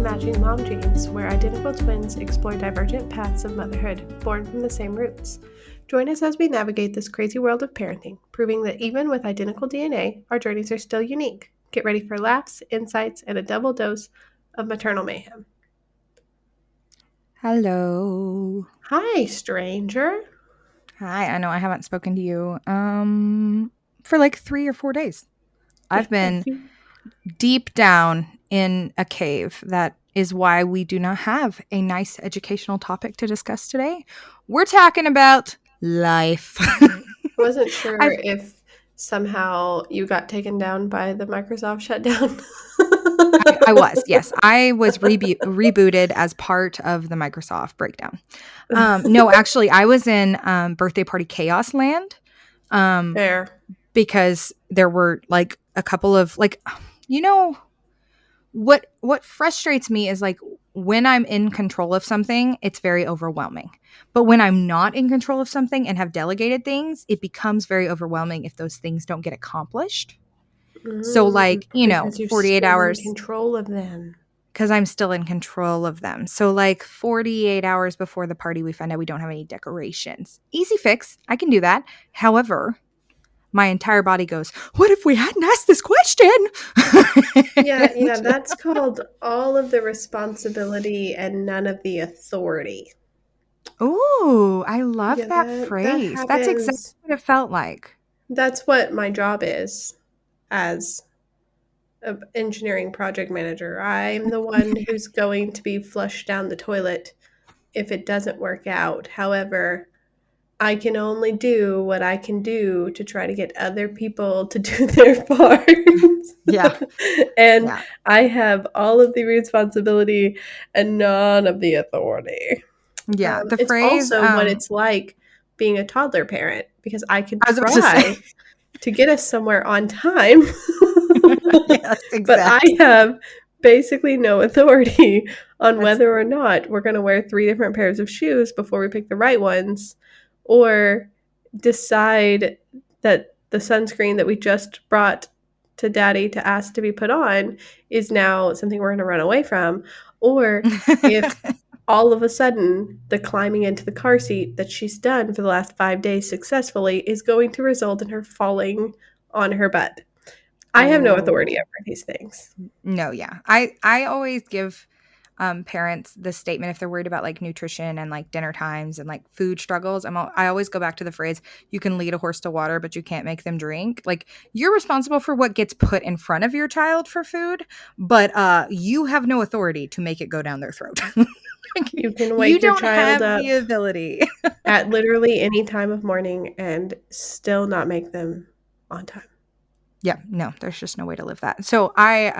Matching Mom Genes, where identical twins explore divergent paths of motherhood, born from the same roots. Join us as we navigate this crazy world of parenting, proving that even with identical DNA, our journeys are still unique. Get ready for laughs, insights, and a double dose of maternal mayhem. Hello. Hi, stranger. Hi, I know I haven't spoken to you for like 3 or 4 days. I've been deep down in a cave. That is why we do not have a nice educational topic to discuss today. We're talking about life. I wasn't sure if somehow you got taken down by the Microsoft shutdown. I was, yes. I was rebooted as part of the Microsoft breakdown. No, actually, I was in birthday party chaos land. Fair. Because there were like a couple of like, you know, what frustrates me is like when I'm in control of something, it's very overwhelming. But when I'm not in control of something and have delegated things, it becomes very overwhelming if those things don't get accomplished. So like, you know, 48 hours. In control of them. Because I'm still in control of them. So like 48 hours before the party, we find out we don't have any decorations. Easy fix. I can do that. However, my entire body goes, what if we hadn't asked this question? Yeah, that's called all of the responsibility and none of the authority. Ooh, I love that phrase. That's exactly what it felt like. That's what my job is as an engineering project manager. I'm the one who's going to be flushed down the toilet if it doesn't work out. However, I can only do what I can do to try to get other people to do their part. Yeah. And I have all of the responsibility and none of the authority. Yeah. The it's phrase also what it's like being a toddler parent, because I can try to get us somewhere on time. Yes, exactly. But I have basically no authority on whether or not we're going to wear 3 different pairs of shoes before we pick the right ones, or decide that the sunscreen that we just brought to daddy to ask to be put on is now something we're going to run away from, or if all of a sudden the climbing into the car seat that she's done for the last 5 days successfully is going to result in her falling on her butt. I have no authority over these things. No, yeah. I always give parents the statement if they're worried about like nutrition and like dinner times and like food struggles. I always go back to the phrase, you can lead a horse to water, but you can't make them drink. Like, you're responsible for what gets put in front of your child for food, but you have no authority to make it go down their throat. You can wake your child up the ability at literally any time of morning and still not make them on time. Yeah, no, there's just no way to live that. So I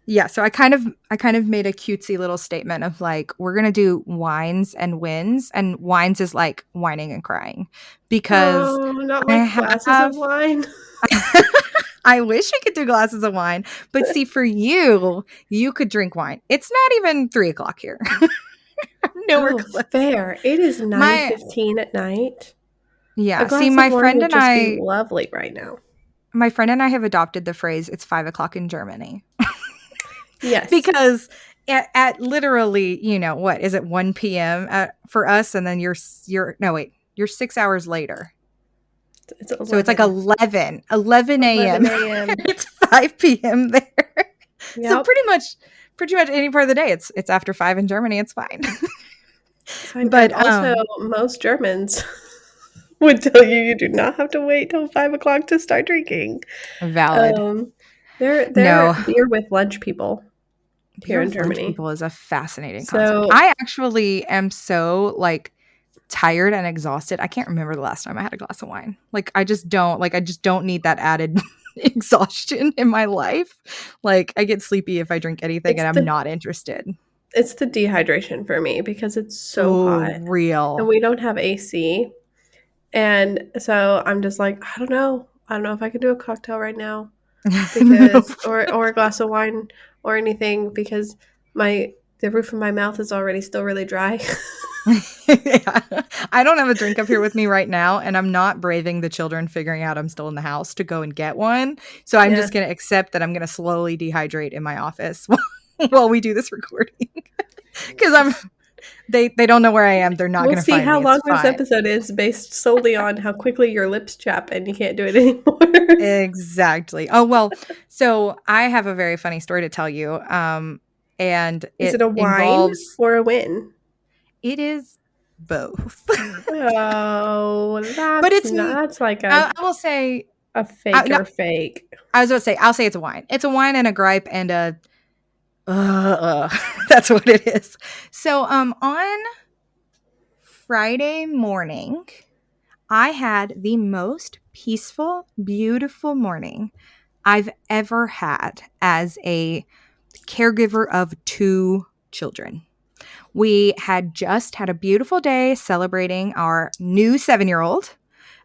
kind of made a cutesy little statement of like, we're going to do whines and wins, and whines is like whining and crying, because not like glasses of wine. I wish we could do glasses of wine, but see, for you could drink wine. It's not even 3:00 here. Nowhere close. Fair. It is 9:15 at night. Yeah. See, my friend and I, lovely right now. My friend and I have adopted the phrase, it's 5:00 in Germany. Yes. Because at literally, you know, what is it, 1 p.m. for us, and then you're 6 hours later. So it's like 11 a.m. It's 5 p.m. there. Yep. So pretty much any part of the day, it's after 5 in Germany. It's fine. But also, most Germans would tell you do not have to wait till 5:00 to start drinking. Valid. They're beer with lunch people here in Germany. Lunch people is a fascinating concept. I actually am so like tired and exhausted. I can't remember the last time I had a glass of wine. Like, I just don't need that added exhaustion in my life. Like, I get sleepy if I drink anything, and I'm not interested. It's the dehydration for me, because it's so hot. Real. And we don't have AC. And so I'm just like, I don't know if I can do a cocktail right now, because or a glass of wine or anything, because the roof of my mouth is already still really dry. Yeah. I don't have a drink up here with me right now, and I'm not braving the children figuring out I'm still in the house to go and get one. So I'm just going to accept that I'm going to slowly dehydrate in my office while we do this recording because they don't know where I am. They're not We'll going to see find how me. It's long this fine. episode is based solely on how quickly your lips chap and you can't do it anymore. Exactly. Oh, well, so I have a very funny story to tell you. And Is it it a whine involves, or a win? it is both. Oh, But that's it's, not, that's like I will say, a no, faker fake. I was going to say, I'll say it's a whine. It's a whine and a gripe and a, that's what it is. So, on Friday morning, I had the most peaceful, beautiful morning I've ever had as a caregiver of 2 children. We had just had a beautiful day celebrating our new 7-year-old.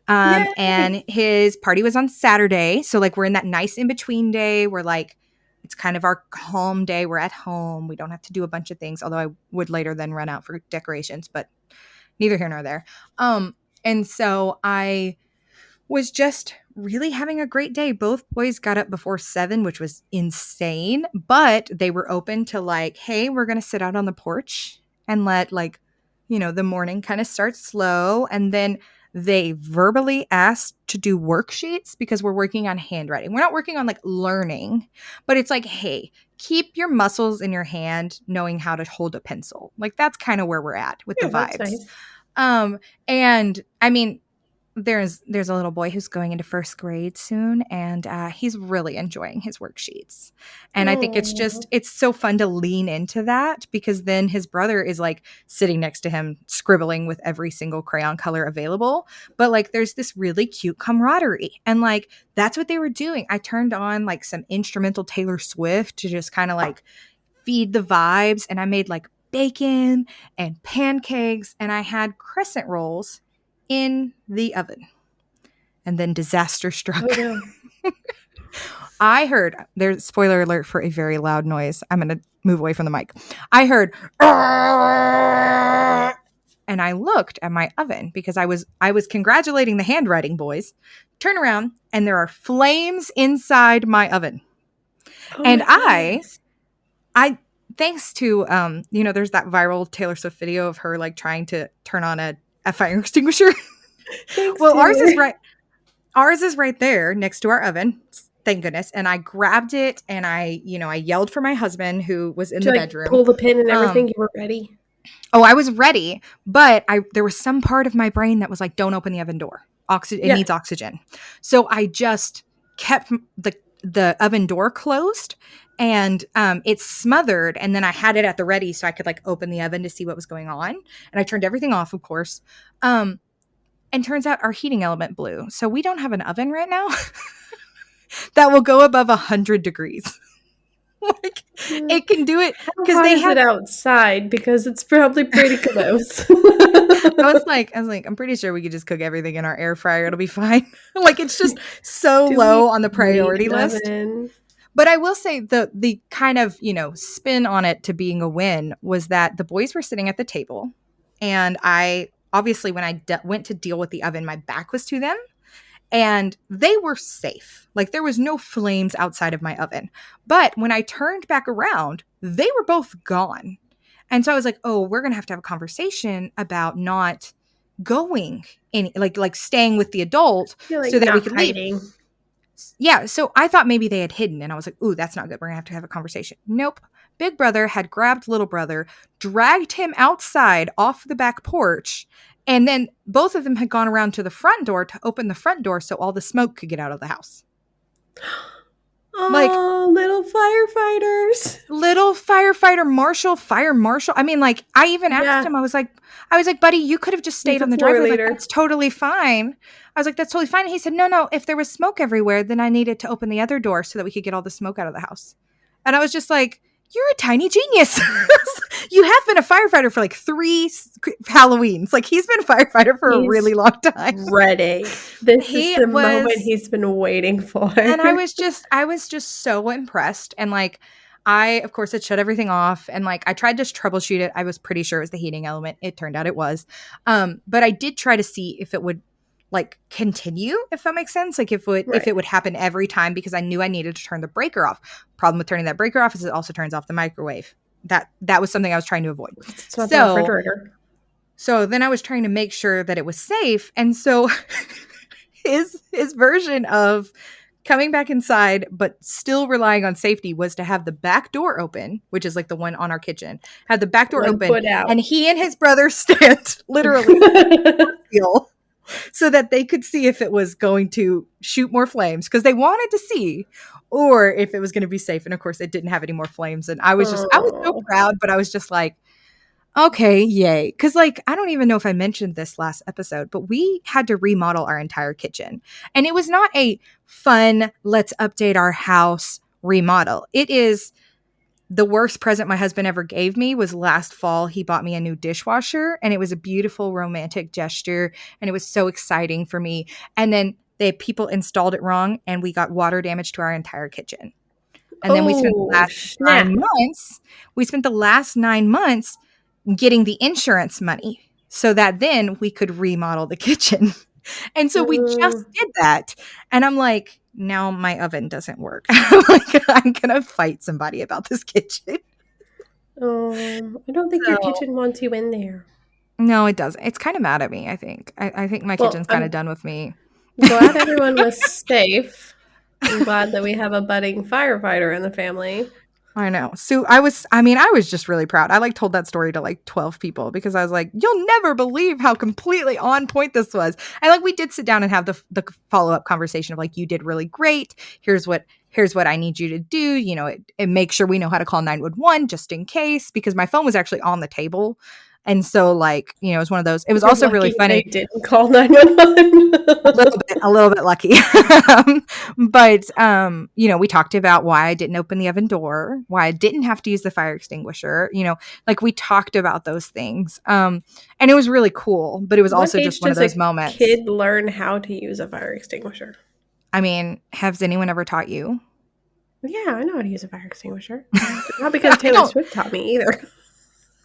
Yay! And his party was on Saturday. So, like, we're in that nice in between day where, like, it's kind of our calm day. We're at home. We don't have to do a bunch of things, although I would later then run out for decorations, but neither here nor there. And so I was just really having a great day. Both boys got up before 7, which was insane, but they were open to like, hey, we're going to sit out on the porch and let like, the morning kind of start slow. And then they verbally asked to do worksheets because we're working on handwriting. We're not working on like learning, but it's like, hey, keep your muscles in your hand knowing how to hold a pencil. Like that's kind of where we're at with the Yeah, that's vibes. nice. And I mean, there's a little boy who's going into first grade soon, and he's really enjoying his worksheets. And I think Oh, it's so fun to lean into that because then his brother is like sitting next to him scribbling with every single crayon color available. But like there's this really cute camaraderie, and like that's what they were doing. I turned on like some instrumental Taylor Swift to just kind of like feed the vibes, and I made like bacon and pancakes, and I had crescent rolls in the oven. And then disaster oh struck. no. I heard there's spoiler alert for a very loud noise. I'm going to move away from the mic. I heard and I looked at my oven because I was congratulating the handwriting boys. Turn around and there are flames inside my oven. Oh And my goodness. I thanks to there's that viral Taylor Swift video of her like trying to turn on a fire extinguisher. Thanks, Well, Taylor. ours is right there next to our oven. Thank goodness. And I grabbed it and I yelled for my husband who was in Did you the like bedroom. pull the pin and everything? Um You were ready? oh, I was ready, but there was some part of my brain that was like don't open the oven door. It Yeah. needs oxygen. So I just kept the oven door closed and it smothered, and then I had it at the ready so I could like open the oven to see what was going on. And I turned everything off, of course. And turns out our heating element blew. So we don't have an oven right now that will go above 100 degrees. Like Mm, it can do it how because hot they is it have. outside? Because it's probably pretty close. I was like, I'm pretty sure we could just cook everything in our air fryer. It'll be fine. Like it's just so Do we low on the need priority an list. oven? But I will say the kind of, spin on it to being a win was that the boys were sitting at the table, and I obviously when I went to deal with the oven, my back was to them. And they were safe. Like there was no flames outside of my oven. But when I turned back around, they were both gone. And so I was like, "Oh, we're going to have a conversation about not going any like staying with the adult You're like so that we not could leave." hiding. Yeah, so I thought maybe they had hidden, and I was like, "Ooh, that's not good. We're going to have a conversation." Nope. Big brother had grabbed little brother, dragged him outside off the back porch, and then both of them had gone around to the front door to open the front door so all the smoke could get out of the house. Like Oh, little firefighters. little fire marshal. I mean, like I even asked Yeah, him, I was like, buddy, you could have just he's stayed a on the floor driveway. Like, leader. that's totally fine. I was like, that's totally fine. And he said, no, if there was smoke everywhere, then I needed to open the other door so that we could get all the smoke out of the house. And I was just like, you're a tiny genius. You have been a firefighter for like 3 Halloweens. Like he's been a firefighter for a He's really long time. ready. This is He the moment was he's been waiting for. and I was just so impressed. And like I of course had shut everything off, and like I tried to troubleshoot it. I was pretty sure it was the heating element. It turned out it was. But I did try to see if it would like continue, if that makes sense. Like if it would happen every time, because I knew I needed to turn the breaker off. Problem with turning that breaker off is it also turns off the microwave. That was something I was trying to avoid. It's not the refrigerator. So then I was trying to make sure that it was safe. And so his version of coming back inside, but still relying on safety, was to have the back door open, which is like the one on our kitchen, have the back door open, and he and his brother stand literally so that they could see if it was going to shoot more flames, because they wanted to see, or if it was going to be safe. And of course it didn't have any more flames. And I was so proud, but I was just like, okay, yay. Because like, I don't even know if I mentioned this last episode, but we had to remodel our entire kitchen. And it was not a fun, let's update our house remodel. It is the worst present my husband ever gave me. Was last fall. He bought me a new dishwasher, and it was a beautiful romantic gesture, and it was so exciting for me. And then people installed it wrong, and we got water damage to our entire kitchen. And then we spent the last 9 months. We spent the last 9 months getting the insurance money so that then we could remodel the kitchen. And so we just did that. And I'm like, now my oven doesn't work. I'm like, I'm going to fight somebody about this kitchen. I don't think your kitchen wants you in there. No, it doesn't. It's kind of mad at me, I think. I think my kitchen's kind of done with me. Glad everyone was safe. I'm glad that we have a budding firefighter in the family. I know. So I was just really proud. I like told that story to like 12 people, because I was like, you'll never believe how completely on point this was. And like, we did sit down and have the follow-up conversation of like, you did really great. Here's what I need you to do. You know, and make sure we know how to call 911 just in case, because my phone was actually on the table. And so like, you know, it was one of those. It was also really funny. They didn't call 911. a little bit lucky. But you know, we talked about why I didn't open the oven door, why I didn't have to use the fire extinguisher. You know, like we talked about those things. And it was really cool, but it was also just one of those moments. Kid learn how to use a fire extinguisher. I mean, has anyone ever taught you? Yeah, I know how to use a fire extinguisher. Not because Taylor Swift taught me either.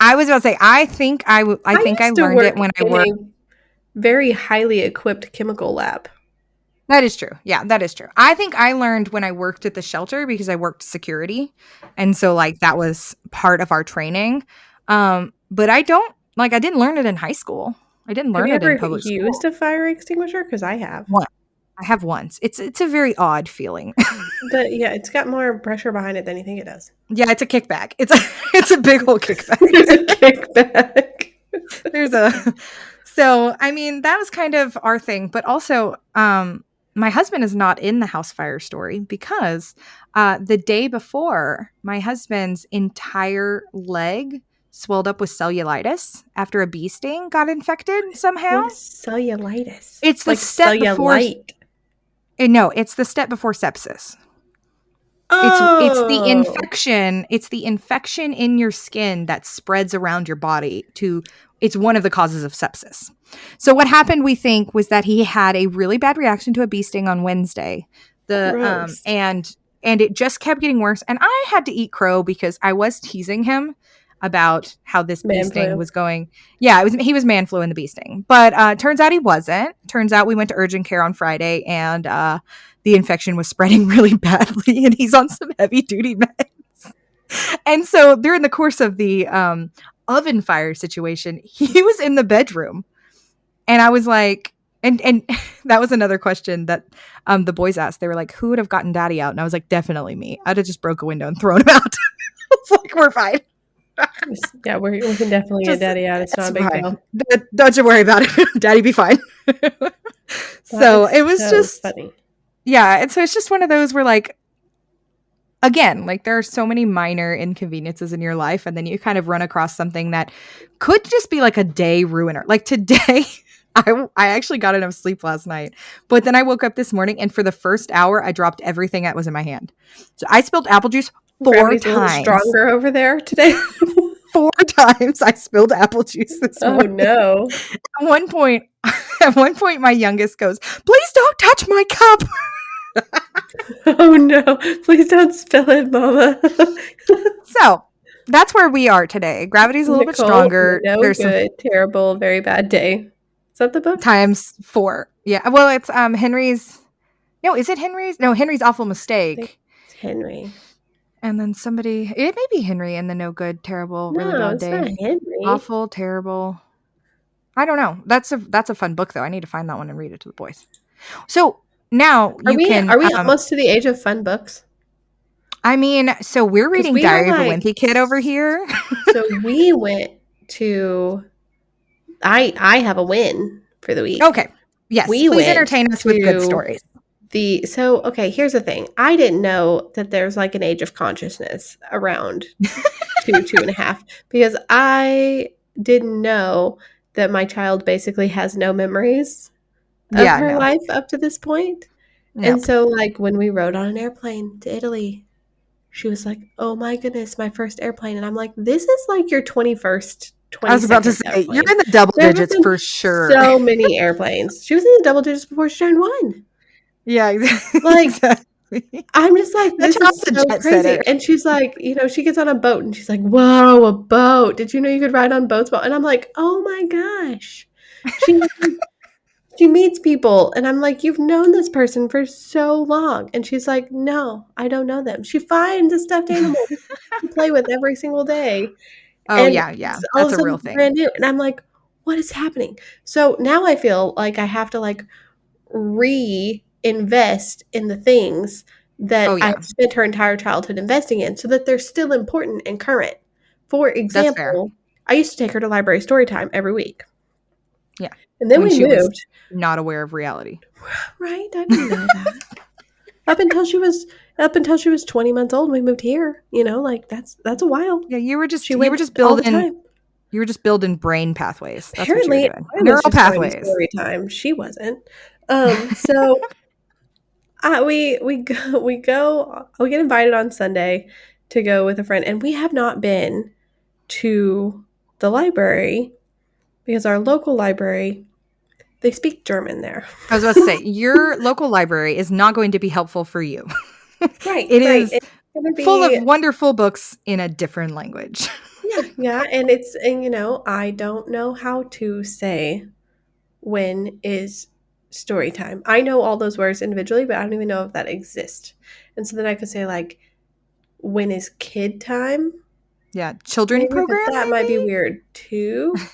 I was about to say, I think I learned it when I worked in a very highly equipped chemical lab. That is true. Yeah, that is true. I think I learned when I worked at the shelter, because I worked security. And so like that was part of our training. But I didn't learn it in high school. I didn't learn it in public school. Have you ever used a fire extinguisher? Because I have. I have once. It's a very odd feeling. Yeah, it's got more pressure behind it than you think it does. Yeah, it's a kickback. It's a big old kickback. It's a kickback. So I mean, that was kind of our thing. But also, my husband is not in the house fire story, because the day before, my husband's entire leg swelled up with cellulitis after a bee sting got infected somehow. What is cellulitis? It's the like step before. No, it's the step before sepsis. Oh. It's the infection. It's the infection in your skin that spreads around your body it's one of the causes of sepsis. So what happened, we think, was that he had a really bad reaction to a bee sting on Wednesday. And it just kept getting worse. And I had to eat crow because I was teasing him about how this bee sting was going. Yeah, he was man flu in the bee sting. But turns out he wasn't. Turns out we went to urgent care on Friday, and the infection was spreading really badly, and he's on some heavy duty meds. And so during the course of the oven fire situation, he was in the bedroom. And I was like, and that was another question that the boys asked. They were like, who would have gotten daddy out? And I was like, definitely me. I'd have just broke a window and thrown him out. It's like, we're fine. Yeah, we can definitely get daddy out. It's not a big deal. Don't you worry about it. Daddy be fine. So it was just funny. Yeah. And so it's just one of those where, like, again, like, there are so many minor inconveniences in your life, and then you kind of run across something that could just be like a day ruiner. Like today, I actually got enough sleep last night, but then I woke up this morning, and for the first hour, I dropped everything that was in my hand. So I spilled apple juice 4 times. A little stronger over there today. 4 times I spilled apple juice this morning. Oh no! At one point, my youngest goes, "Please don't touch my cup." Oh no! Please don't spill it, Mama. So that's where we are today. Gravity's a little bit stronger. No good, terrible, very bad day. Is that the book? times 4. Yeah. Well, it's Henry's. No, is it Henry's? No, Henry's Awful I think Mistake. it's Henry. And then somebody, it may be Henry and the No Good, Terrible, Really No, Bad it's not Day. Henry. Awful, Terrible. I don't know. That's a fun book though. I need to find that one and read it to the boys. So now Are you we can are we almost to the age of fun books? I mean, so we're Because reading we are Diary of a like, Wimpy Kid over here. so we went to. I have a win for the week. Okay. Yes, We please went entertain us with good to stories. okay, here's the thing. I didn't know that there's like an age of consciousness around 2.5, because I didn't know that my child basically has no memories of Yeah, her no. life up to this point. And Nope. so, like, when we rode on an airplane to Italy, she was like, "Oh my goodness, my first airplane." And I'm like, "This is like your 21st, I was about to 22nd say, you're airplane. in the double There have digits been for sure. so many airplanes." She was in the double digits before she turned 1. Yeah, Like, exactly. I'm just like, That "This is child's a so jet setter. crazy." And she's like, she gets on a boat and she's like, "Whoa, a boat. Did you know you could ride on boats?" And I'm like, "Oh my gosh." She she meets people and I'm like, "You've known this person for so long." And she's like, "No, I don't know them." She finds a stuffed animal to play with every single day. Oh, And yeah, yeah. all of That's a a sudden real it's thing. brand new. And I'm like, "What is happening?" So now I feel like I have to like reinvest in the things Oh, that I've yeah. spent her entire childhood investing in so that they're still important and current. For That's fair. example, I used to take her to library story time every week. Yeah. And then When we she was moved. not aware of reality. Right? I didn't know that. Up until she was 20 months old, we moved here. Like that's a while. Yeah, you were She just went all the time. building brain pathways. That's what you were Apparently, doing. I was Neural just going to pathways. story time. She wasn't. So we get invited on Sunday to go with a friend, and we have not been to the library because our local library, they speak German there. I was about to say, your local library is not going to be helpful for you. Right, It right. is It's gonna full be of wonderful books in a different language. yeah, yeah, and I don't know how to say when is story time. I know all those words individually, but I don't even know if that exists. And so then I could say like when is kid time? Yeah, children Maybe, but program, that might be weird too. maybe?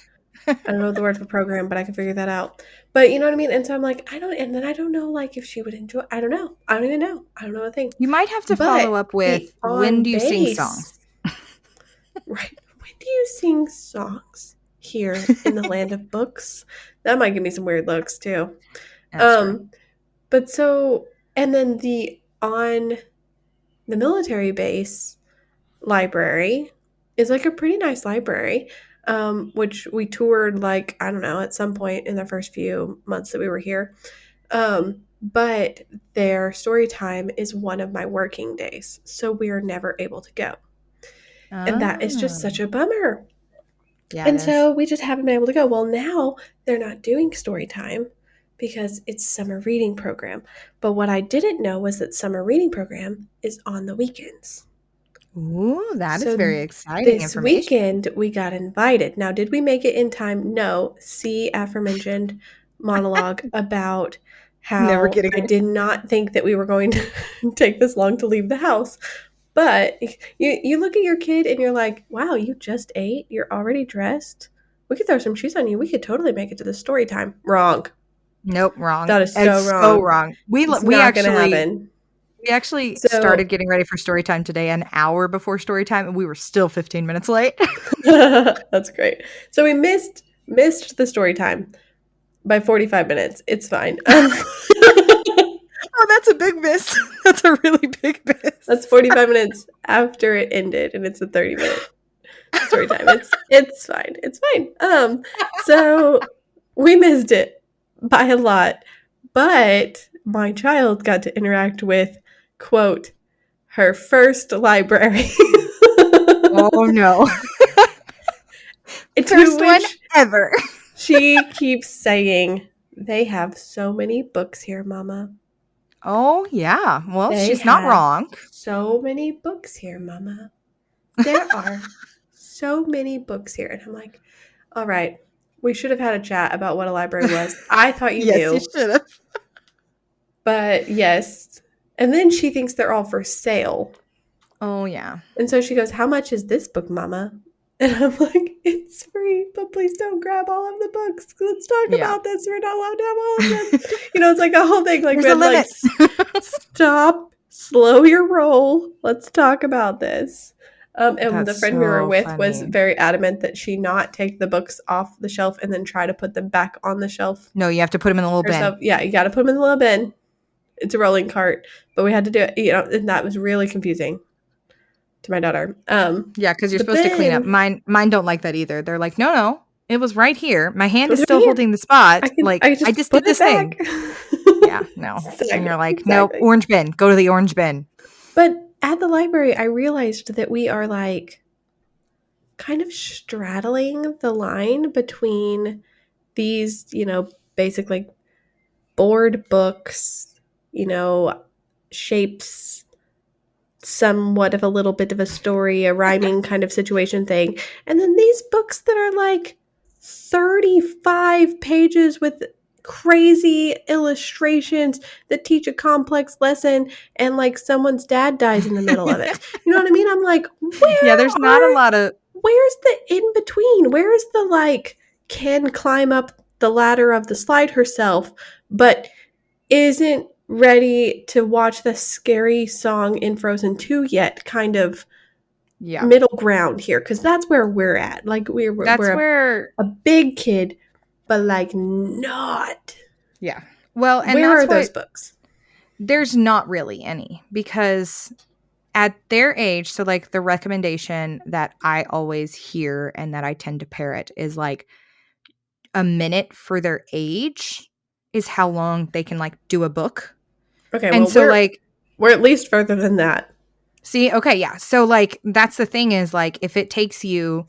I don't know the word for program, but I can figure that out. But you know what I mean? And so I'm like, and then I don't know like if she would enjoy I don't know. I don't even know. I don't know a thing. You might have to But follow up the with, when on do you sing songs? base, right? When do you sing songs here in the land of books? That might give me some weird looks too. That's true. Um, but so and then on the military base library is like a pretty nice library, which we toured like, I don't know, at some point in the first few months that we were here. But their story time is one of my working days. So we are never able to go. And that is just such Oh, a bummer. yeah, it And is. so we just haven't been able to go. Well, now they're not doing story time because it's summer reading program. But what I didn't know was that summer reading program is on the weekends. Ooh, that is So very exciting this information. weekend we got invited. Now, did we make it in time? No. See aforementioned monologue about Never how getting I it. did not think that we were going to take this long to leave the house. But you look at your kid and you're like, wow, you just ate. You're already dressed. We could throw some shoes on you. We could totally make it to the story time. Wrong. Nope, wrong. That is so It's so wrong. wrong. We It's we not going to actually happen. we actually started So getting ready for story time today an hour before story time, and we were still 15 minutes late. that's great. So we missed the story time by 45 minutes. It's fine. Oh, that's a big miss. That's a really big That's miss. 45 minutes after it ended, and it's a 30-minute story time. It's fine. It's fine. So we missed it by a lot, but my child got to interact with, quote, her first library. Oh no. To First one which ever. she keeps saying, they have so many books here, Mama. Oh, yeah. Well, They she's not have wrong. so many books here, Mama. There are so many books here. And I'm like, all right, We should have had a chat about what a library was. I thought you Yes, you knew, should have. but yes. And then she thinks they're all for sale. Oh, yeah. And so she goes, "How much is this book, Mama?" And I'm like, "It's free, but please don't grab all of the books. Let's talk Yeah. about this. We're not allowed to have all of them." It's like a whole thing. Like, There's a when, like, limit. stop, slow your roll. Let's talk about this. And That's the friend we were so with was funny. very adamant that she not take the books off the shelf and then try to put them back on the shelf No, you have to put them in the little bin. herself. Yeah, you got to put them in the little bin. It's a rolling cart, but we had to do it. And that was really confusing to my daughter. Yeah, because you're The supposed to clean up. bin Mine don't like that either. They're like, no, it was right here. My hand is was right still here. holding the spot. I Like, could I just just did put it this back. thing. Yeah, no. And you're like, no, Exactly. orange bin. Go to the orange bin. But at the library, I realized that we are like kind of straddling the line between these, basic like board books, shapes somewhat of a little bit of a story, a rhyming kind of situation thing. And then these books that are like 35 pages with crazy illustrations that teach a complex lesson, and like someone's dad dies in the middle of it. You know what I mean? I'm like, Yeah, there's not a lot of. where's the in between? Where is the like can climb up the ladder of the slide herself, but isn't ready to watch the scary song in Frozen 2 yet kind of Yeah, middle ground here, because that's where we're at. Like, that's we're where. a big kid, but like not. Yeah. Well, and Where that's are those what. books? There's not really any because at their age, so like the recommendation that I always hear and that I tend to parrot is like a minute for their age is how long they can like do a book. Okay, And well, so like we're at least further than that. see, okay, yeah. So like that's the thing is like if it takes you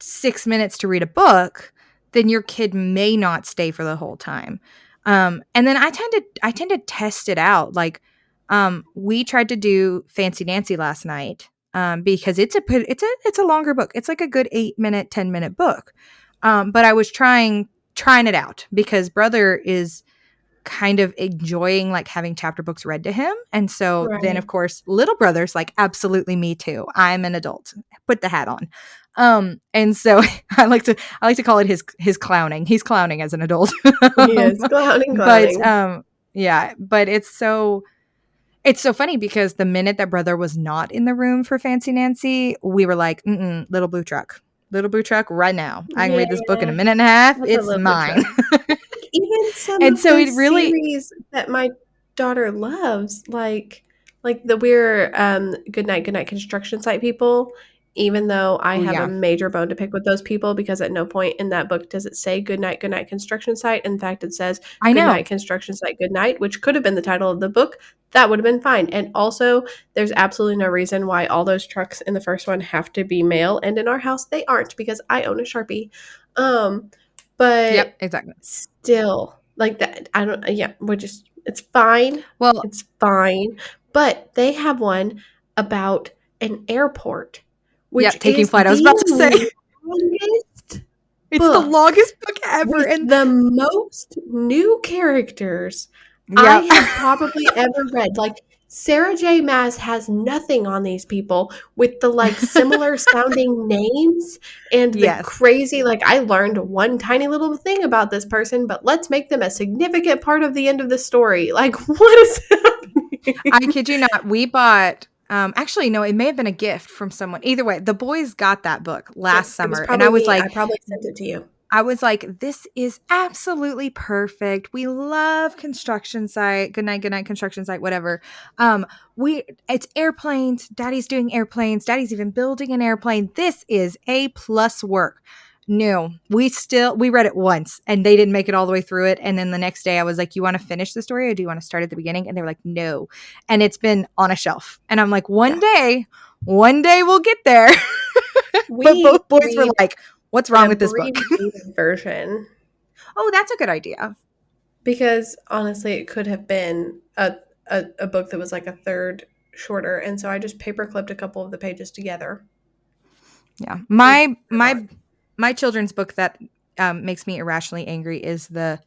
6 minutes to read a book, then your kid may not stay for the whole time. And then I tend to test it out. Like we tried to do Fancy Nancy last night because it's a longer book. It's like a good 8-minute, 10-minute book. But I was trying it out because brother is kind of enjoying like having chapter books read to him. And so then Right. of course little brother's like, absolutely me too. I'm an adult. Put the hat on. And so I like to call it his clowning. He's clowning as an adult. He is clowning, But clowning. yeah, but it's so funny because the minute that brother was not in the room for Fancy Nancy, we were like, little blue truck. Little blue truck right now. I can Yeah, read this book in a minute and a half. that's a It's little bit mine. true. Even some And of so it those really series that my daughter loves, like the we're good night construction site people, even though I oh have a yeah. major bone to pick with those people, because at no point in that book does it say good night construction site. In fact, it says I good know. night construction site good night, which could have been the title of the book. That would have been fine. And also, there's absolutely no reason why all those trucks in the first one have to be male, and in our house they aren't, because I own a Sharpie. um Yep, but exactly. still, like that, I don't, yeah, it's fine. Well, It's fine. But they have one about an airport, yeah, which Taking is Flight. I was the about to say longest it's the book longest book ever, with and the most new characters I yeah, have probably ever read. Like, Sarah J. Maas has nothing on these people with the like similar sounding names and the yes. crazy, like, I learned one tiny little thing about this person, but let's make them a significant part of the end of the story. Like, what is I happening? kid you not. We bought. Actually, no, it may have been a gift from someone. Either way, the boys got that book last It was summer, and probably me. I probably sent it to you. this is absolutely perfect. We love construction site. Good night, construction site, whatever. It's airplanes. Daddy's doing airplanes. Daddy's even building an airplane. This is A plus work. No, we read it once and they didn't make it all the way through it. And then the next day I was like, you want to finish the story or do you want to start at the beginning? And they were like, no. And it's been on a shelf. And I'm like, Yeah. one day we'll get there. But We both boys were read like, what's an wrong with this book? abbreviated version, Oh, that's a good idea. because honestly, it could have been a book that was like a third shorter. And so I just paper clipped a couple of the pages together. Yeah. It was My very long. my my children's book that makes me irrationally angry is the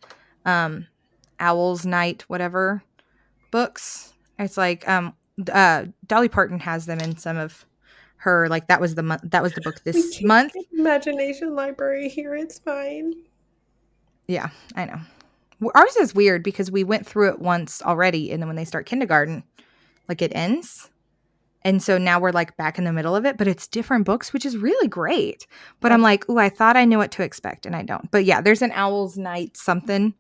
Owl's Night whatever books. It's like Dolly Parton has them in some of her, like that was the book We this can't month. get Imagination Library here. It's fine. Yeah, I know. Ours is weird because we went through it once already, and then when they start kindergarten, like it ends. And so now we're like back in the middle of it, but it's different books, which is really great. But I'm like, ooh, I thought I knew what to expect, and I don't. But yeah, there's an Owl's Night something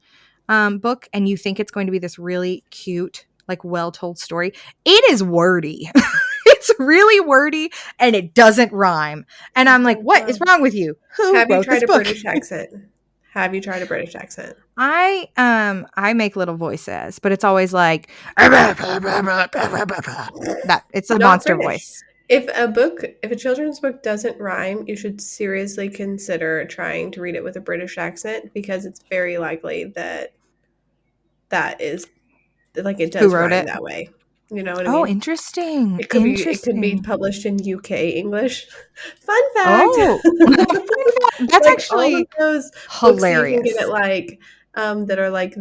book, and you think it's going to be this really cute, like well-told story. It is wordy. It's really wordy, and it doesn't rhyme. And I'm like, what is wrong with you? Who Have you wrote this tried a book? British accent? Have you tried a British accent? I make little voices, but it's always like that. It's a Not monster British. voice. If a children's book doesn't rhyme, you should seriously consider trying to read it with a British accent, because it's very likely that is, like, it Who does wrote rhyme it? that way. You know what I Oh, mean? interesting. It could be Interesting. published in UK English. Fun fact. Oh, that's Like all of actually those books that you can get hilarious. at that are like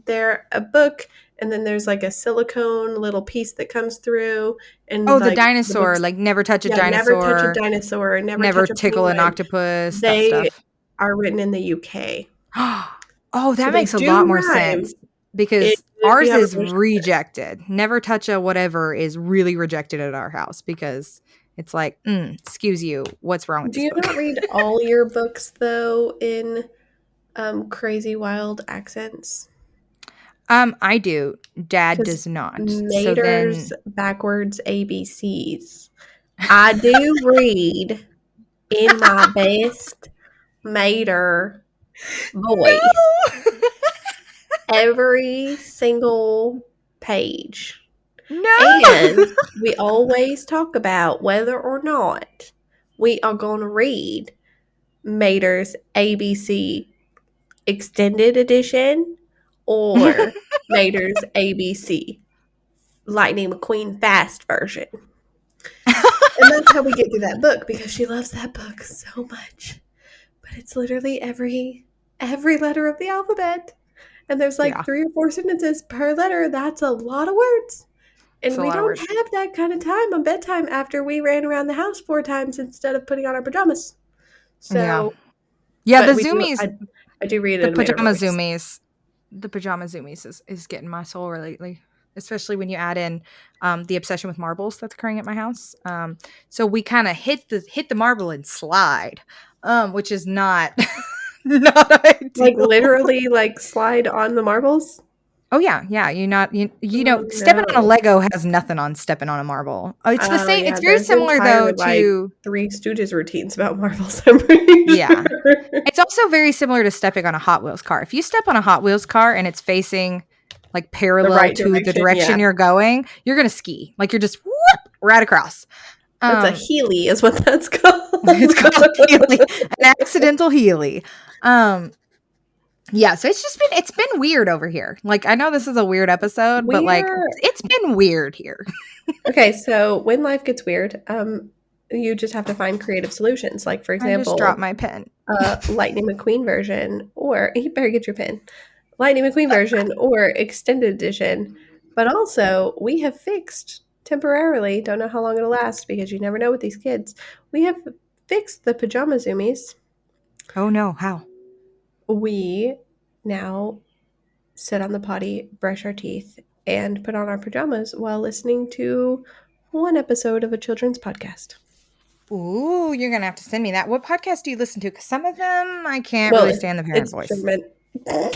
they're a book, and then there's like a silicone little piece that comes through, and Oh, the like the dinosaur, books, like never touch a yeah, never touch a dinosaur, dinosaur, never never touch a tickle an penguin. octopus, that They stuff. are written in the UK. Oh, So that they makes a do lot more rhyme sense if because you ours have a is British accent. rejected. Never touch a whatever is really rejected at our house because it's like, excuse you, what's wrong with Do this you book? not read all your books though in crazy wild accents? I do. Dad Because does not. So Mater's then backwards ABCs. I do read in my best Mater voice no. every single page. No. And we always talk about whether or not we are going to read Mater's ABC Extended Edition or Mater's ABC Lightning McQueen Fast version. And that's how we get through that book, because she loves that book so much. But it's literally every letter of the alphabet. And there's like Yeah, 3 or 4 sentences per letter. That's a lot of words. it's And a we lot of don't words. have that kind of time on bedtime after we ran around the house 4 times instead of putting on our pajamas. Yeah. So, Yeah, the but we do zoomies, I do read the it in Mater pajama voice. zoomies, the pajama zoomies is getting my soul lately, especially when you add in the obsession with marbles that's occurring at my house. So we kind of hit the marble and slide, which is not not Like ideal. literally like slide on the marbles. Oh yeah, yeah. You know, Oh stepping on a no. Lego has nothing on stepping on a marble. It's the Oh same. It's yeah, very there's similar though entire like to Three Stooges routines about marbles, I'm pretty yeah. sure. It's also very similar to stepping on a Hot Wheels car. If you step on a Hot Wheels car and it's facing like The parallel right to the direction, yeah. direction you're going, you're gonna ski. Like you're just whoop right across. That's a Um, Healy is what that's called. it's called Healy, an accidental Healy. Um, yeah, so it's been weird over here. Like I know this is a weird episode, but like We're it's been weird here. okay, so when life gets weird, you just have to find creative solutions. Like, for I just dropped example, my pen. Lightning McQueen version, or you better get your pen. Lightning McQueen version or extended edition. But also, we have fixed temporarily, don't know how long it'll last because you never know with these kids. We have fixed the pajama zoomies. Oh no, how? We now sit on the potty, brush our teeth, and put on our pajamas while listening to one episode of a children's podcast. Ooh, you're gonna have to send me that. What podcast do you listen to? Because some of them I can't Well, really stand the parent it's voice. German. I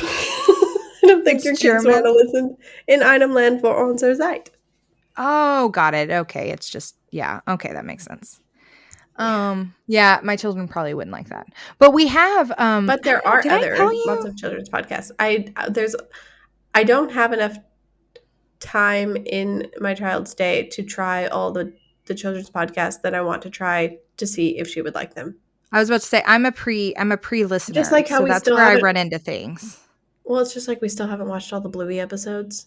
don't think It's your kids want to German. listen in einem Land vor unserer Zeit. Oh, got it. Okay, it's just yeah. Okay, that makes sense. Yeah. Yeah, my children probably wouldn't like that. But we have But I don't there know, are did I tell other lots you? of children's podcasts. I don't have enough time in my child's day to try all the children's podcasts that I want to try to see if she would like them. I was about to say I'm a Just pre-listener, like how so we that's still where I haven't run into things. well, it's just like we still haven't watched all the Bluey episodes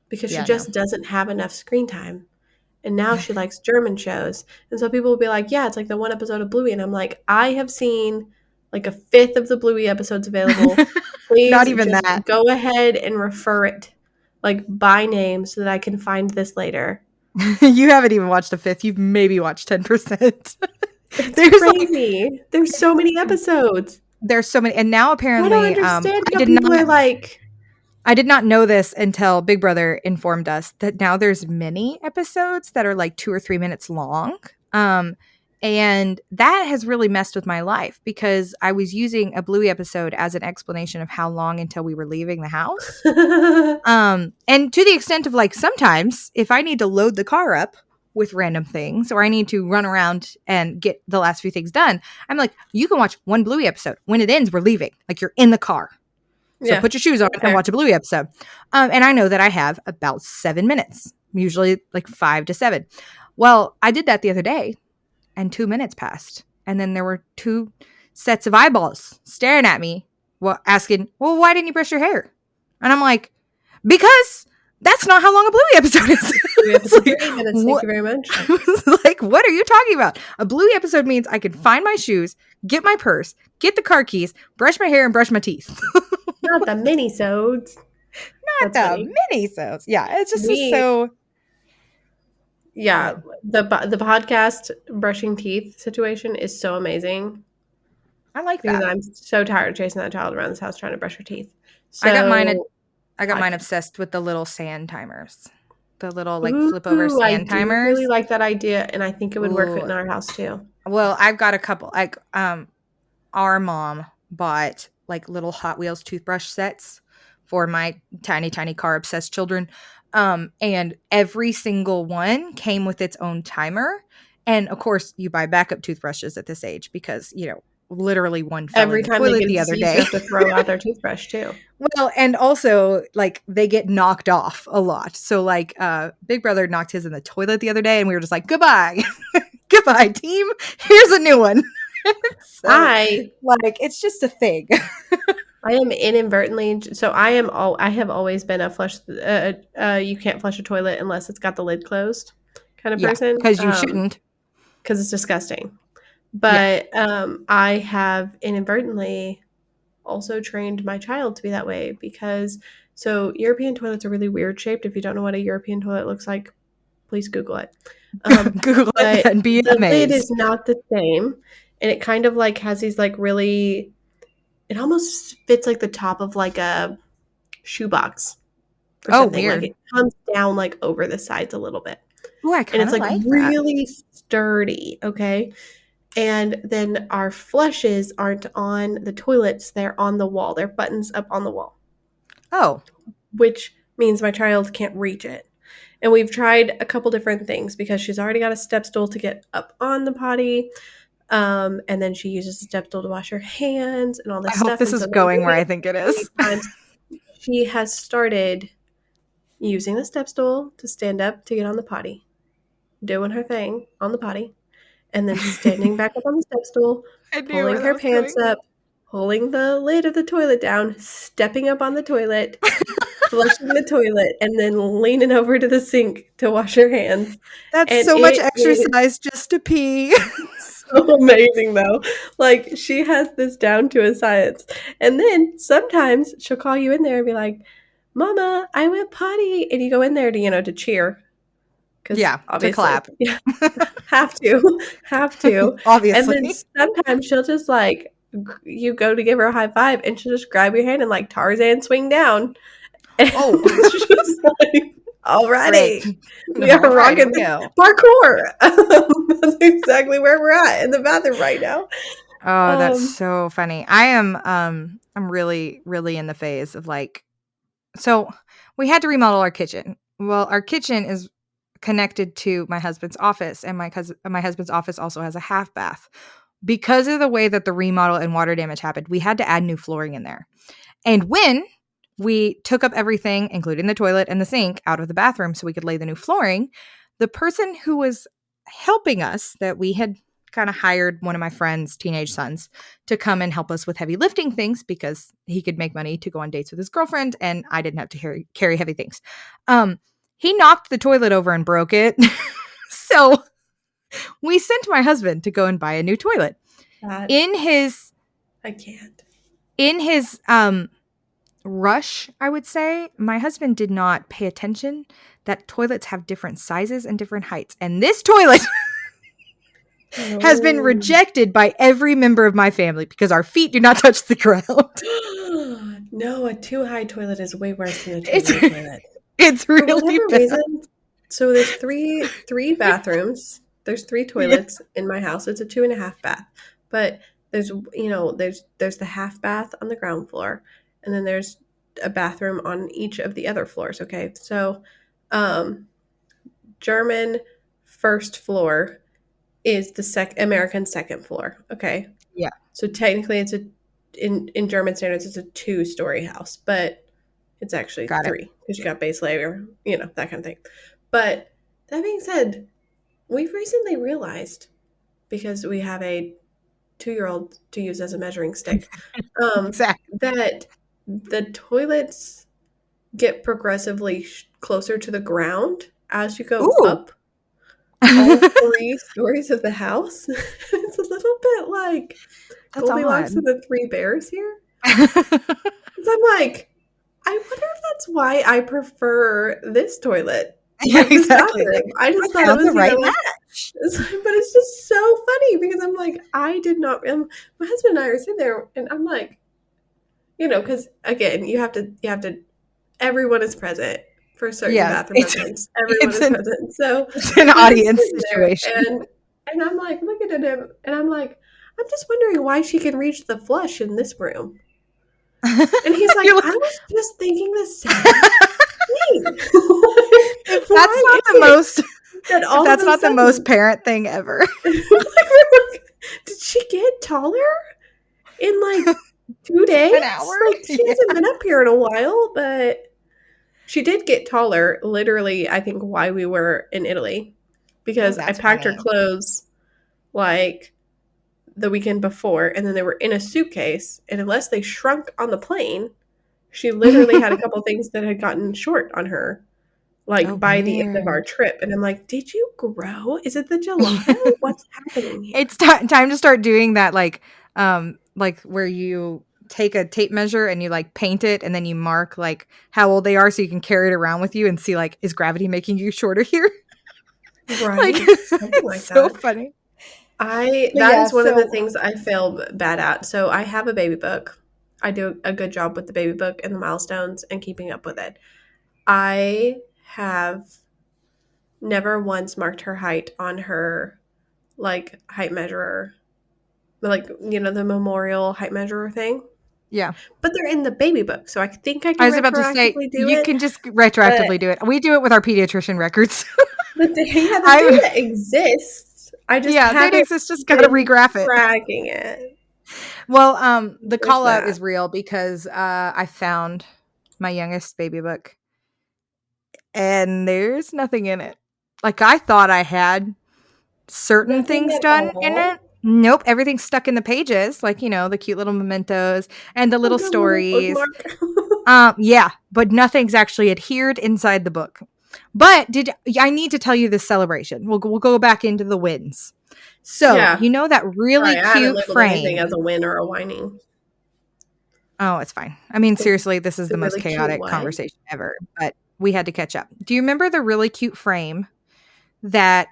because she Yeah, no. just doesn't have enough screen time. And now she likes German shows. And so people will be like, "Yeah, it's like the one episode of Bluey." And I'm like, "I have seen like a fifth of the Bluey episodes available. Not Please even just that. go ahead and refer it like by name so that I can find this later. You haven't even watched a fifth. You've maybe watched 10%. It's There's like crazy. There's so many episodes. there's so many, and now I don't apparently understand how people are like, I did not know this until Big Brother informed us that now there's mini episodes that are like 2 or 3 minutes long. And that has really messed with my life because I was using a Bluey episode as an explanation of how long until we were leaving the house. And to the extent of like sometimes if I need to load the car up with random things or I need to run around and get the last few things done, I'm like, you can watch one Bluey episode. When it ends, we're leaving. Like you're in the car. So yeah, put your shoes on and watch a Bluey episode. And I know that I have about 7 minutes, usually like 5 to 7. Well, I did that the other day and 2 minutes passed. And then there were 2 sets of eyeballs staring at me, asking, well, why didn't you brush your hair? And I'm like, because that's not how long a Bluey episode is. we have to take 8 minutes. Thank you very much. Like, what are you talking about? A Bluey episode means I can find my shoes, get my purse, get the car keys, brush my hair, and brush my teeth. Not the mini-sodes. Not the mini-sodes. Yeah, it's just so. Yeah, the podcast brushing teeth situation is so amazing. I like Because that. I'm so tired of chasing that child around this house trying to brush her teeth. So I got mine obsessed with the little sand timers. The little like flip over sand timers. I really like that idea, and I think it would work in our house too. Well, I've got a couple. Like our mom bought like little Hot Wheels toothbrush sets for my tiny car obsessed children. And every single one came with its own timer. And of course, you buy backup toothbrushes at this age because, you know, literally one fell every in the time toilet they get the a other disease, day. You have to throw out their toothbrush too. Well, and also like they get knocked off a lot. So like Big Brother knocked his in the toilet the other day and we were just like, goodbye. Goodbye, team. Here's a new one. So, like it's just a thing. I am inadvertently so I have always been a flush you can't flush a toilet unless it's got the lid closed kind of person. Because you shouldn't. Because it's disgusting. But I have inadvertently also trained my child to be that way because so European toilets are really weird shaped. If you don't know what a European toilet looks like, please Google it. Google it and be the amazed. lid is not the same, and it kind of like has these like really. It almost fits like the top of like a shoebox or something. Weird. Like it comes down like over the sides a little bit. Oh, I kind of like really sturdy. Okay. And then our flushes aren't on the toilets, they're on the wall. They're buttons up on the wall. Oh. Which means my child can't reach it. And we've tried a couple different things because she's already got a step stool to get up on the potty. And then she uses the step stool to wash her hands and all this stuff. I hope this is going where I think it is. She has started using the step stool to stand up to get on the potty, doing her thing on the potty, and then standing back up on the step stool, pulling her pants up, pulling the lid of the toilet down, stepping up on the toilet, flushing the toilet, and then leaning over to the sink to wash her hands. That's and so much exercise just to pee. So amazing though. Like she has this down to a science. And then sometimes she'll call you in there and be like, Mama, I went potty. And you go in there to, to cheer. Yeah, to clap. Yeah, have to. Obviously. And then sometimes she'll just like, you go to give her a high five and she'll just grab your hand and like Tarzan swing down. And it's just like, alrighty. We are rocking parkour. That's exactly where we're at in the bathroom right now. Oh, that's so funny. I'm really, really in the phase of like, so we had to remodel our kitchen. Well, our kitchen is connected to my husband's office, and my husband's office also has a half bath. Because of the way that the remodel and water damage happened, we had to add new flooring in there. And when we took up everything, including the toilet and the sink, out of the bathroom so we could lay the new flooring, the person who was helping us, that we had kind of hired one of my friend's teenage sons to come and help us with heavy lifting things because he could make money to go on dates with his girlfriend and I didn't have to carry heavy things. He knocked the toilet over and broke it. So we sent my husband to go and buy a new toilet. In his I can't. In his rush, I would say, my husband did not pay attention that toilets have different sizes and different heights. And this toilet has been Oh. rejected by every member of my family because our feet do not touch the ground. No, a too high toilet is way worse than a too It's low toilet. it's For really whatever bad. reason, so there's three bathrooms. There's three Yeah. toilets in my house. It's a 2.5 bath. But there's the half bath on the ground floor, and then there's a bathroom on each of the other floors. Okay. So um German first floor is the American second floor. Okay. Yeah. So technically it's in German standards it's a 2-story house, but it's actually Got it. 3 because you got base layer, that kind of thing. But that being said, we've recently realized, because we have a 2-year-old to use as a measuring stick, Exactly. that the toilets get progressively closer to the ground as you go Ooh. up all 3 stories of the house. It's a little bit like That's Goldilocks odd. and the 3 bears here. 'Cause I'm like, I wonder if that's why I prefer this toilet, Yeah, like this exactly. Like, bathroom. I I just thought it found the was, right like, match. but it's just so funny because I'm like, I did not. My husband and I are sitting there, and I'm like, because again, you have to. Everyone is present for certain Yes, bathroom events. Everyone it's is an present, so it's an we're audience sitting there, situation. and I'm like looking at him, and I'm like, I'm just wondering why she can reach the flush in this room. And he's like, You're I like, was just thinking the same thing. if that's Why not is the it most that if all of that's a not the most sudden, parent thing ever. did she get taller in like 2 days? An hour? Like she Yeah. hasn't been up here in a while, but she did get taller. Literally, I think why we were in Italy, Oh, because I that's packed her funny. clothes like the weekend before, and then they were in a suitcase. And unless they shrunk on the plane, she literally had a couple things that had gotten short on her, Oh, like by the end of our weird. trip. And I'm like, did you grow? Is it the gelato? What's happening It's here? time to start doing that, like where you take a tape measure and you like paint it and then you mark like how old they are so you can carry it around with you and see like is gravity making you shorter here? Like Right? Something it's like so that. funny. I But that yeah, is one of the so things I fail bad at. So I have a baby book. I do a good job with the baby book and the milestones and keeping up with it. I have never once marked her height on her like height measurer, like the memorial height measurer thing. yeah. But they're in the baby book, so I think I I can was about to say retroactively do you it. can just But retroactively do it. We do it with our pediatrician records. the I data exists. I just yeah, data haven't exists, just gotta been regraph it. tracking it. Well, the There's call out that. is real because I found my youngest baby book and there's nothing in it. Like I thought I had certain Nothing things at done in all. it. Nope, everything's stuck in the pages, like the cute little mementos and the little Like a little stories. bookmark. Yeah, but nothing's actually adhered inside the book. But I need to tell you this celebration? We'll go back into the wins. So Yeah. that really Sorry, I haven't cute labeled anything frame. as a win or a whining. Oh, it's fine. I mean, The, seriously, this is the the most really cute chaotic what? conversation ever, but we had to catch up. Do you remember the really cute frame that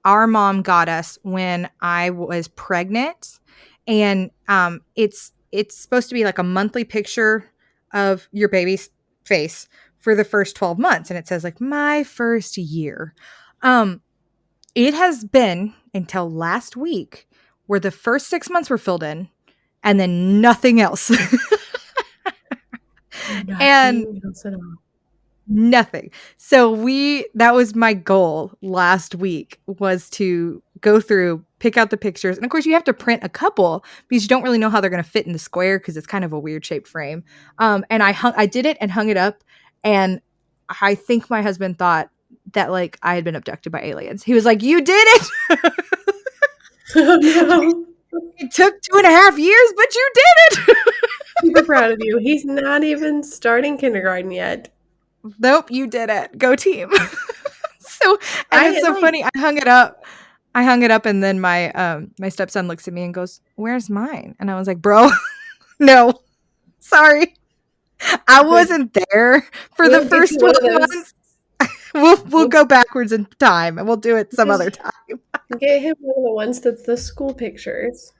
our mom got us when I was pregnant? And it's supposed to be like a monthly picture of your baby's face for the first 12 months and it says like my first year. Um it has been until last week where the first 6 months were filled in and then nothing else. And Nothing else at all. nothing. So that was my goal last week was to go through, pick out the pictures. And of course you have to print a couple because you don't really know how they're going to fit in the square because it's kind of a weird shaped frame. And I did it and hung it up. And I think my husband thought that like I had been abducted by aliens. He was like, "You did it." Oh no. It took 2.5 years, but you did it. Super proud of you. He's not even starting kindergarten yet. Nope, you did it. Go team. So, and it's I so like funny. I hung it up. I hung it up, and then my stepson looks at me and goes, "Where's mine?" And I was like, "Bro, no, sorry, I Good. wasn't there for the We'll get first you one 12 of those. months. We'll We'll go backwards in time, and we'll do it some just other time." get him one of the ones that's the school pictures.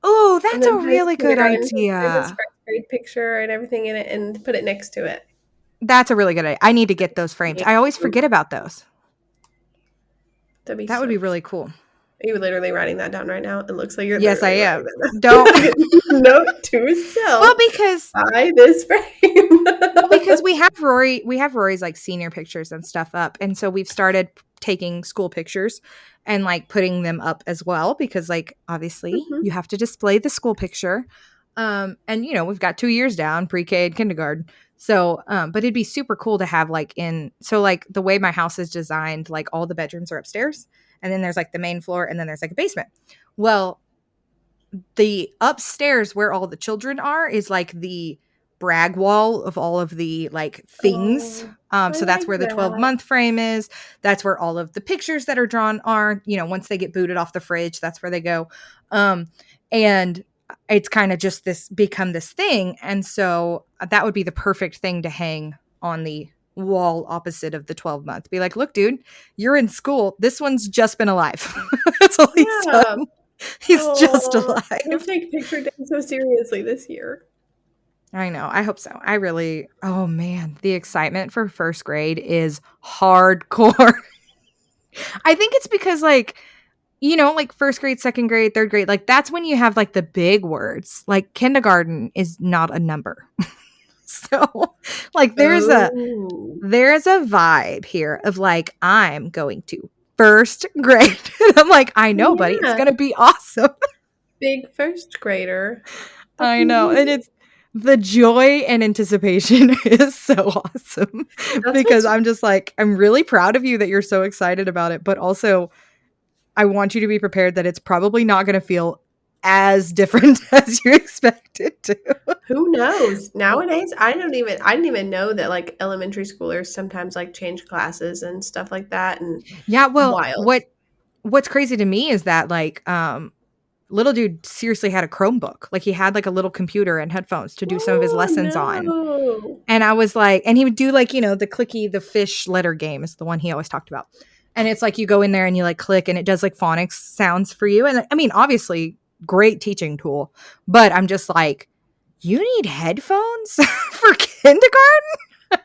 Oh, And that's then a put his really good kindergarten picture and his idea. first grade picture and everything in it and put it next to it. That's a really good idea. I need to get those frames. I always forget about those. That'd be That would so be cute. really cool. Are you literally writing that down right now? It looks like you're Yes, I literally writing am. that Don't down. Note to well, self: because buy this frame. we have Rory's like senior pictures and stuff up, and so we've started taking school pictures and like putting them up as well, because like obviously Mhm. you have to display the school picture. And we've got 2 years down, pre-K and kindergarten. So but it'd be super cool to have like like the way my house is designed, like all the bedrooms are upstairs, and then there's like the main floor, and then there's like a basement. Well, the upstairs where all the children are is like the brag wall of all of the like things. Oh, I So that's like where the 12 that. month frame is. That's where all of the pictures that are drawn are. Once they get booted off the fridge, that's where they go. And it's kind of just become this thing. And so that would be the perfect thing to hang on the wall opposite of the 12-month. Be like, look, dude, you're in school. This one's just been alive. That's all he's done. Yeah. He's just Oh, he'll alive. take picture day so seriously this year. I know. I hope so. Oh man, the excitement for first grade is hardcore. I think it's because, like first grade, second grade, third grade, like that's when you have like the big words. Like kindergarten is not a number. So, like Oh. there's a vibe here of like, I'm going to first grade. I'm like, I know, buddy. It's Yeah. going to be awesome. Big first grader. That's I know. And amazing. it's the joy and anticipation is so awesome That's because what's I'm just like, I'm really proud of you that you're so excited about it. But also, I want you to be prepared that it's probably not going to feel as different as you expect it to. who knows? Nowadays, I didn't even know that like elementary schoolers sometimes like change classes and stuff like that and Yeah. Well, wild. what's crazy to me is that little dude seriously had a Chromebook. Like he had like a little computer and headphones to do some of his Oh lessons on. no. And I was like, and he would do like, the fish letter game is the one he always talked about. And it's like you go in there and you like click and it does like phonics sounds for you. And I mean, obviously, great teaching tool. But I'm just like, you need headphones for kindergarten?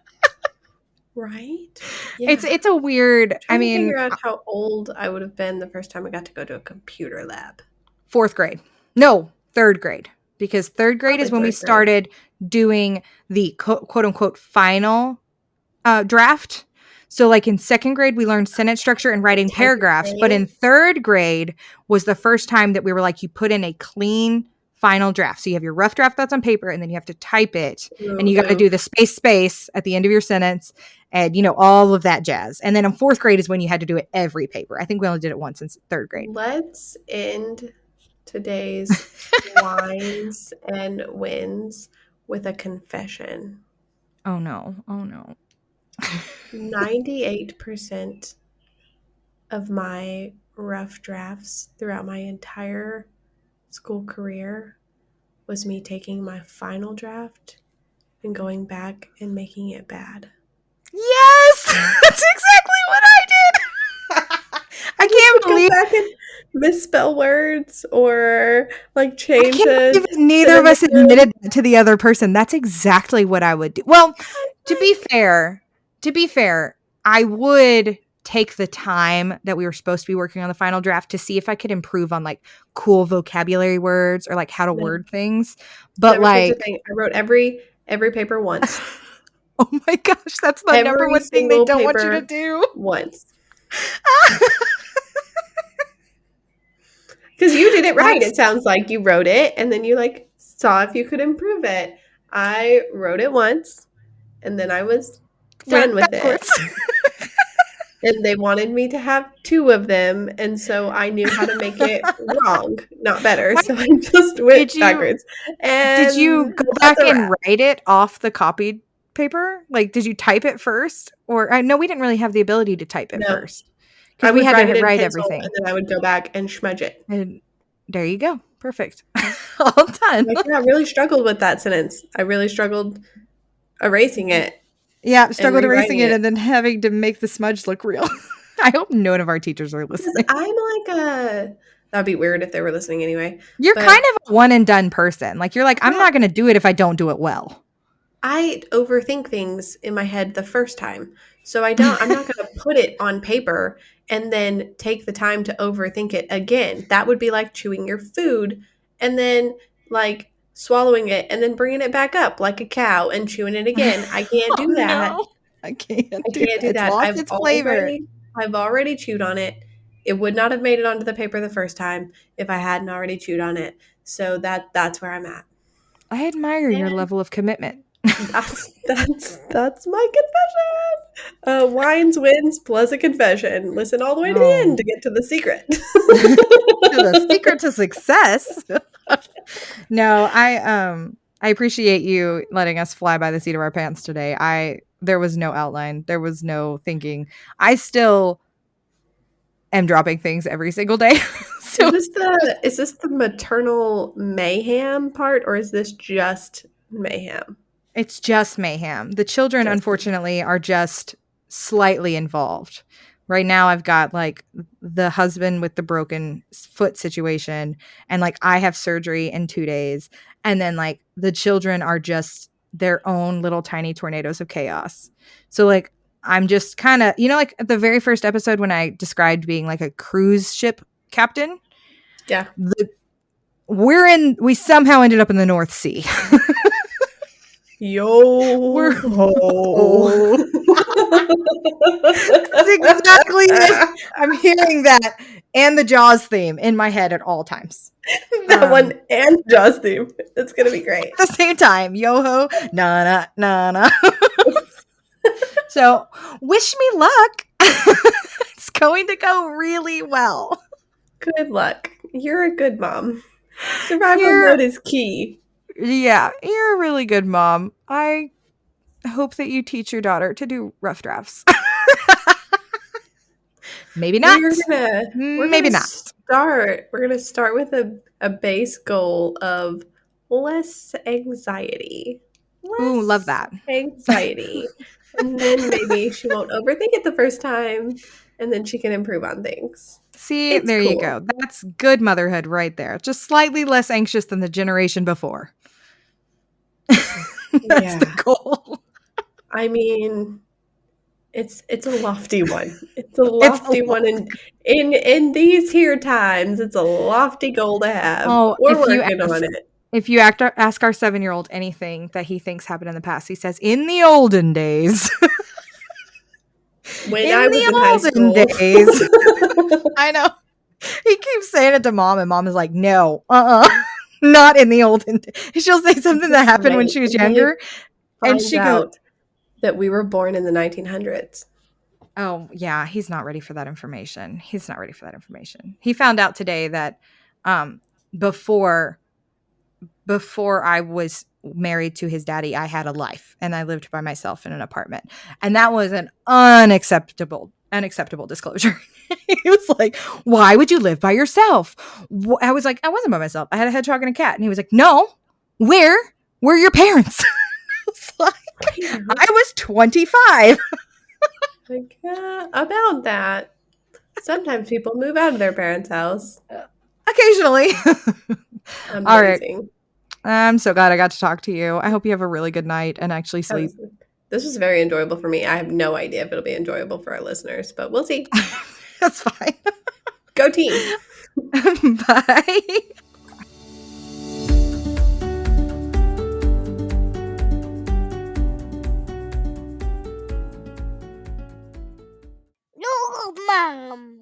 Right? Yeah. It's a weird, I Trying to mean, figure out how old I would have been the first time I got to go to a computer lab. fourth grade. No, third grade. Because third grade Probably is when we third grade. started doing the quote unquote final draft. So, like in second grade, we learned sentence structure and writing paragraphs. But in Typing. third grade was the first time that we were like, you put in a clean final draft. So you have your rough draft that's on paper, and then you have to type it, and Ooh, you got to do ooh. the space at the end of your sentence, and all of that jazz. And then in fourth grade is when you had to do it every paper. I think we only did it once in third grade. Let's end today's whines and wins with a confession. Oh no! Oh no! 98% of my rough drafts throughout my entire school career was me taking my final draft and going back and making it bad. Yes, that's exactly what I did. I I just can't would go believe back and misspell words or like I change can't a believe neither of synonym. us admitted that to the other person. That's exactly what I would do. Well, to be fair, to be fair, I would take the time that we were supposed to be working on the final draft to see if I could improve on like cool vocabulary words or like how to No, word things. But never changed a like, thing. I wrote every paper once. oh my gosh, that's the number Every one thing they single don't want you to paper do. once. Because you did it right. That's It sounds like you wrote it and then you like saw if you could improve it. I wrote it once and then I was done went with it. backwards. And they wanted me to have two of them. And so I knew how to make it wrong, not better. Why So I just did went you backwards. Did And you go that's back a and wrap. write it off the copied paper? Like, did you type it first? Or I know we didn't really have the ability to type it No, first. I because we would had write it to in write pencil, and everything. then I would go back and smudge it. And there you go. Perfect. All done. Like, yeah, I really struggled with that sentence. I really struggled erasing it Yeah, and struggled erasing rewriting it it. and then having to make the smudge look real. I hope none of our teachers are Because listening. I'm like a that'd be weird if they were listening anyway. You're kind But of a one and done person. Like you're like, I'm well, not going to do it if I don't do it well. I overthink things in my head the first time. So I'm not going to put it on paper and then take the time to overthink it again. That would be like chewing your food and then like swallowing it and then bringing it back up like a cow and chewing it again. I can't Oh do that. no. I can't I do can't that. do It's that. lost its flavor. I've already chewed on it. It would not have made it onto the paper the first time if I hadn't already chewed on it. So that's where I'm at. I admire your And level of commitment. that's my confession. Whines wins plus a confession. Listen all the way to the end Oh. to get to the secret. The secret to success. No, I appreciate you letting us fly by the seat of our pants today. There was no outline. There was no thinking. I still am dropping things every single day. So Is this the maternal mayhem part, or is this just mayhem? it's just mayhem. The children, Just unfortunately, are just slightly involved. Right now, I've got like the husband with the broken foot situation, and like I have surgery in 2 days. And then like the children are just their own little tiny tornadoes of chaos. So like I'm just kind of, like at the very first episode when I described being like a cruise ship captain, yeah. we somehow ended up in the North Sea. Yo We're ho. That's exactly it. I'm hearing that and the Jaws theme in my head at all times. That one and Jaws theme. It's gonna be great. At the same time, yo-ho, na na na. So wish me luck. It's going to go really well. Good luck. You're a good mom. Survival You're mode is key. a really good mom. I hope that you teach your daughter to do rough drafts. Maybe not. Maybe not. We're gonna start with a base goal of less anxiety. Ooh, love Less that. anxiety. And then maybe she won't overthink it the first time and then she can improve on things. See, It's there you cool. go. That's good motherhood right there. Just slightly less anxious than the generation before. That's the goal. I mean, it's a lofty one. It's a lofty one in these here times. It's a lofty goal to have. Oh, We're working on it. If you ask our 7-year-old anything that he thinks happened in the past, he says, "In the olden days." When I was in high school. Days. I know. He keeps saying it to mom, and mom is like, "No, not in the olden days." She'll say something that happened when she was younger, and she goes, that we were born in the 1900s. "Oh yeah, he's not ready for that information. He found out today that before I was married to his daddy, I had a life and I lived by myself in an apartment. And that was an unacceptable disclosure." He was like, "Why would you live by yourself?" I was like, "I wasn't by myself. I had a hedgehog and a cat." And he was like, "No, where were your parents?" I was like, "I was 25. Like, about that. Sometimes people move out of their parents' house. Occasionally. Amazing. All right. I'm so glad I got to talk to you. I hope you have a really good night and actually sleep. This was very enjoyable for me. I have no idea if it'll be enjoyable for our listeners, but we'll see. That's fine. Go team. Bye. No, mom.